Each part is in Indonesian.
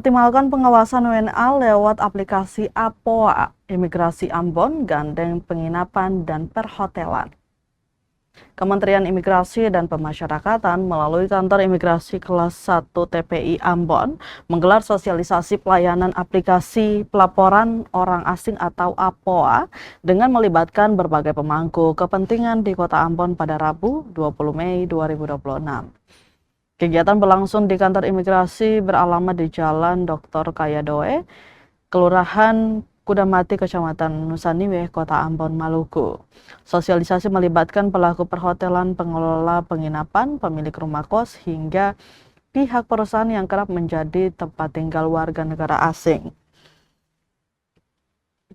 Optimalkan pengawasan WNA lewat aplikasi APOA, Imigrasi Ambon, gandeng penginapan dan perhotelan. Kementerian Imigrasi dan Pemasyarakatan melalui Kantor Imigrasi Kelas 1 TPI Ambon menggelar sosialisasi pelayanan aplikasi pelaporan orang asing atau APOA dengan melibatkan berbagai pemangku kepentingan di Kota Ambon pada Rabu 20 Mei 2026. Kegiatan berlangsung di Kantor Imigrasi beralamat di Jalan Dr. Kayadoe, Kelurahan Kudamati, Kecamatan Nusaniwe, Kota Ambon, Maluku. Sosialisasi melibatkan pelaku perhotelan, pengelola penginapan, pemilik rumah kos, hingga pihak perusahaan yang kerap menjadi tempat tinggal warga negara asing.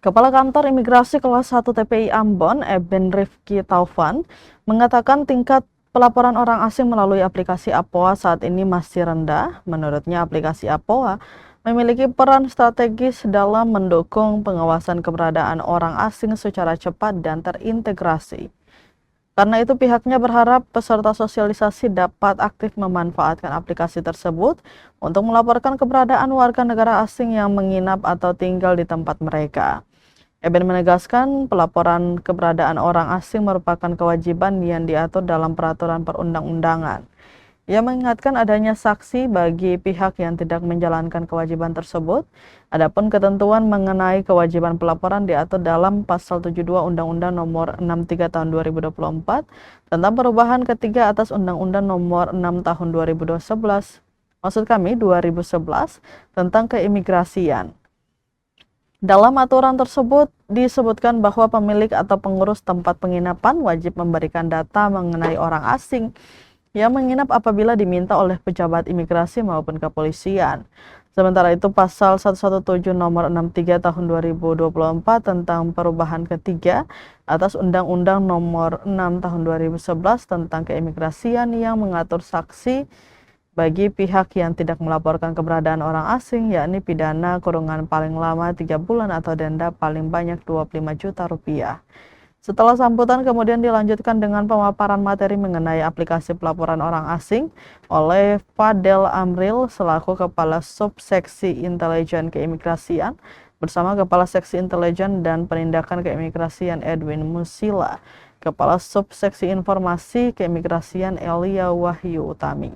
Kepala Kantor Imigrasi Kelas 1 TPI Ambon, Eben Rifki Taufan, mengatakan tingkat pelaporan orang asing melalui aplikasi APOA saat ini masih rendah. Menurutnya, aplikasi APOA memiliki peran strategis dalam mendukung pengawasan keberadaan orang asing secara cepat dan terintegrasi. Karena itu, pihaknya berharap peserta sosialisasi dapat aktif memanfaatkan aplikasi tersebut untuk melaporkan keberadaan warga negara asing yang menginap atau tinggal di tempat mereka. Eben menegaskan pelaporan keberadaan orang asing merupakan kewajiban yang diatur dalam peraturan perundang-undangan. Ia mengingatkan adanya sanksi bagi pihak yang tidak menjalankan kewajiban tersebut. Adapun ketentuan mengenai kewajiban pelaporan diatur dalam Pasal 72 Undang-Undang Nomor 63 Tahun 2024 tentang perubahan ketiga atas Undang-Undang Nomor 6 Tahun 2011 tentang keimigrasian. Dalam aturan tersebut disebutkan bahwa pemilik atau pengurus tempat penginapan wajib memberikan data mengenai orang asing yang menginap apabila diminta oleh pejabat imigrasi maupun kepolisian. Sementara itu, Pasal 117 Nomor 63 Tahun 2024 tentang perubahan ketiga atas Undang-Undang Nomor 6 Tahun 2011 tentang keimigrasian yang mengatur sanksi bagi pihak yang tidak melaporkan keberadaan orang asing, yakni pidana kurungan paling lama 3 bulan atau denda paling banyak 25 juta rupiah. Setelah sambutan kemudian dilanjutkan dengan pemaparan materi mengenai aplikasi pelaporan orang asing oleh Fadel Amril selaku Kepala Subseksi Intelijen Keimigrasian bersama Kepala Seksi Intelijen dan Penindakan Keimigrasian Edwin Musila, Kepala Subseksi Informasi Keimigrasian Elia Wahyu Utami.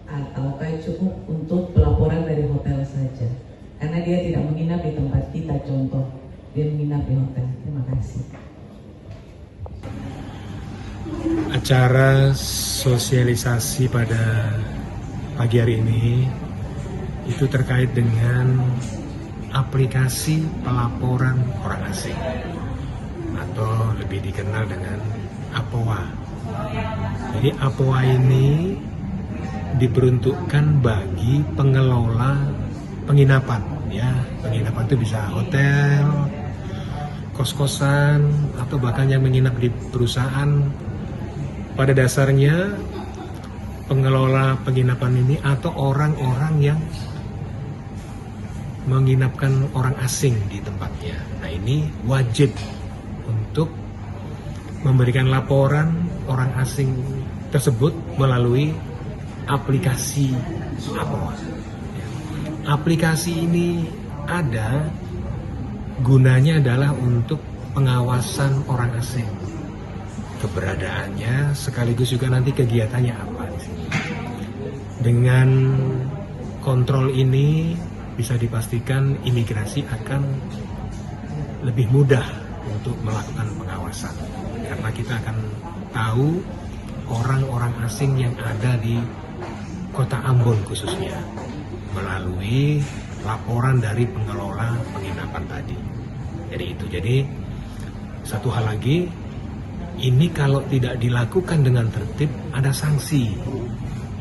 Ataukah cukup untuk pelaporan dari hotel saja? Karena dia tidak menginap di tempat kita, contoh dia menginap di hotel. Terima kasih. Acara sosialisasi pada pagi hari ini itu terkait dengan aplikasi pelaporan orang asing atau lebih dikenal dengan APOA. Jadi APOA ini diperuntukkan bagi pengelola penginapan, ya. Penginapan itu bisa hotel, kos-kosan, atau bahkan yang menginap di perusahaan. Pada dasarnya pengelola penginapan ini atau orang-orang yang menginapkan orang asing di tempatnya. Nah, ini wajib untuk memberikan laporan orang asing tersebut melalui aplikasi APOA. Aplikasi ini ada gunanya adalah untuk pengawasan orang asing, keberadaannya sekaligus juga nanti kegiatannya apa di sini. Dengan kontrol ini bisa dipastikan imigrasi akan lebih mudah untuk melakukan pengawasan, karena kita akan tahu orang-orang asing yang ada di Kota Ambon khususnya melalui laporan dari pengelola penginapan tadi. Jadi satu hal lagi, ini kalau tidak dilakukan dengan tertib ada sanksi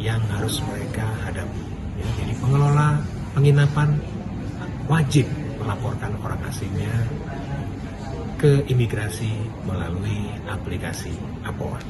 yang harus mereka hadapi. Jadi pengelola penginapan wajib melaporkan orang asingnya ke imigrasi melalui aplikasi APOA.